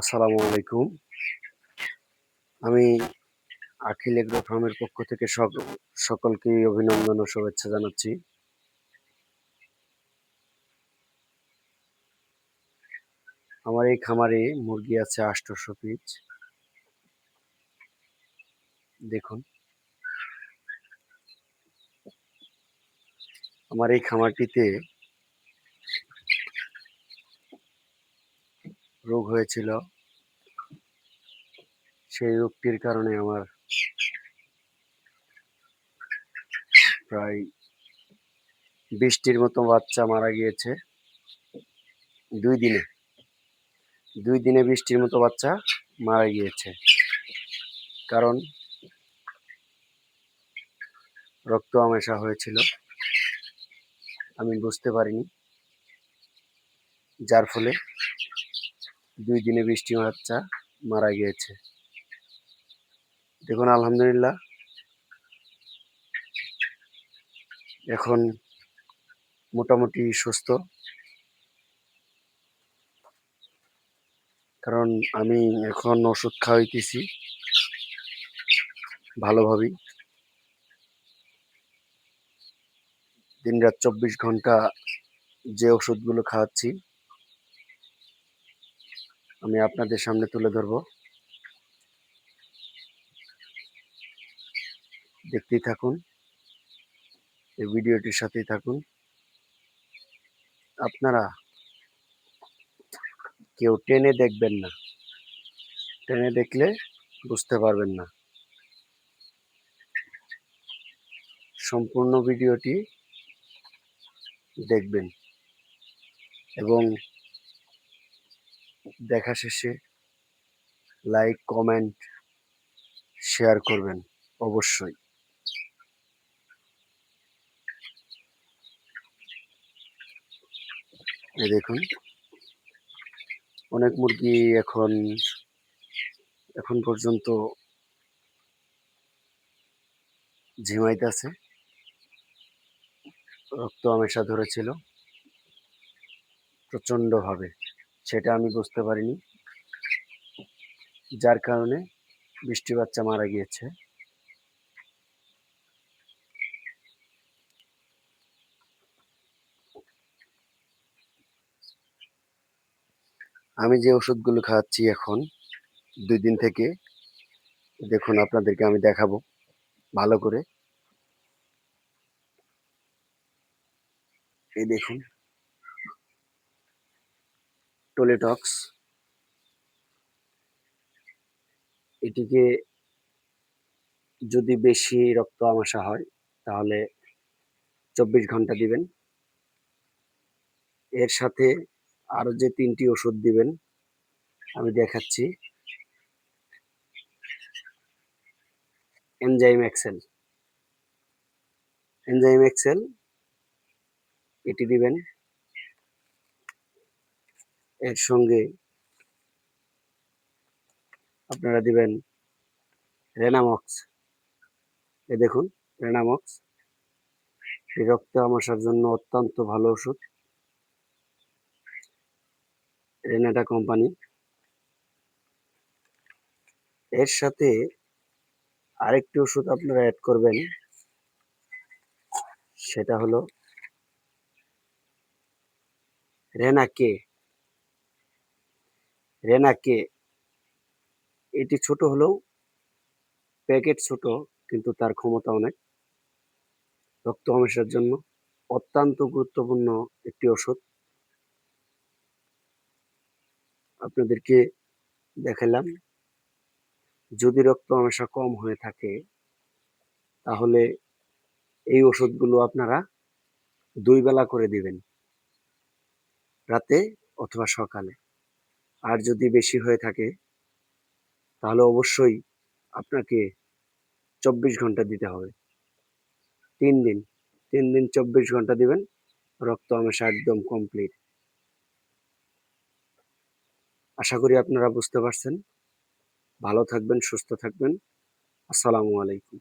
আসসালামু আলাইকুম। আমি আখিল এগ্রো ফার্মের পক্ষ থেকে সকলকেই অভিনন্দন ও শুভেচ্ছা জানাচ্ছি। আমার এই খামারে মুরগি আছে ৮০০ পিস। দেখুন, আমার এই খামারটিতে রোগ হয়েছিল। সেই রোগটির কারণে আমার প্রায় ২০টির মতো বাচ্চা মারা গিয়েছে ২ দিনে। ২ দিনে ২০টির মতো বাচ্চা মারা গিয়েছে। কারণ রক্ত আমাশা হয়েছিল। আমি বুঝতে পারিনি। যার ফলে ২ দিনে ২০টি বাচ্চা মারা গিয়েছে। দেখুন, আলহামদুলিল্লাহ এখন মোটামুটি সুস্থ। কারণ আমি এখন ওষুধ খাওয়াইতেছি ভালোভাবেই। দিনরাত ২৪ ঘন্টা যে ওষুধগুলো খাওয়াচ্ছি আমি আপনাদের সামনে তুলে ধরবো। দেখতেই থাকুন, এই ভিডিওটির সাথেই থাকুন। আপনারা কেউ টেনে দেখবেন না, টেনে দেখলে বুঝতে পারবেন না। সম্পূর্ণ ভিডিওটি দেখবেন এবং দেখা শেষে লাইক, কমেন্ট, শেয়ার করবেন অবশ্যই। এই দেখুন, অনেক মুরগি এখন পর্যন্ত ঝিমাইতেছে। রক্ত আমাশা ধরেছিল প্রচণ্ডভাবে, সেটা আমি বুঝতে পারিনি। যার কারণে ২০টি বাচ্চা মারা গিয়েছে। আমি যে ওষুধগুলো খাওয়াচ্ছি এখন ২ দিন থেকে, দেখুন আপনাদেরকে আমি দেখাবো ভালো করে। এই দেখুন, টোলেটক্স। এটিকে যদি বেশি রক্ত আমাশা হয় তাহলে ২৪ ঘন্টা দিবেন। এর সাথে আরো যে ৩টি ওষুধ দিবেন আমি দেখাচ্ছি। এনজাইম এক্সেল, এনজাইম এক্সেল এটি দিবেন। এর সঙ্গে আপনারা দিবেন রেনামক্স। এই দেখুন, রেনামক্স রক্ত আমাশার জন্য অত্যন্ত ভালো ওষুধ, রেনাটা কোম্পানি। এর সাথে আরেকটি ওষুধ আপনারা অ্যাড করবেন, সেটা হলো রেনাকে। রেনাকে এটি ছোট হলেও প্যাকেট ছোট, কিন্তু তার ক্ষমতা অনেক। রক্ত আমাশার জন্য অত্যন্ত গুরুত্বপূর্ণ একটি ওষুধ আপনাদেরকে দেখালাম। যদি রক্ত আমাশা কম হয়ে থাকে তাহলে এই ওষুধগুলো আপনারা ২ বেলা করে দিবেন, রাতে অথবা সকালে। আর যদি বেশি হয়ে থাকে তাহলে অবশ্যই আপনাকে ২৪ ঘন্টা দিতে হবে। ৩ দিন, ৩ দিন ২৪ ঘন্টা দিবেন, রক্ত আমাশা একদম কমপ্লিট। আশা করি আপনারা বুঝতে পারছেন। ভালো থাকবেন, সুস্থ থাকবেন। আসসালামু আলাইকুম।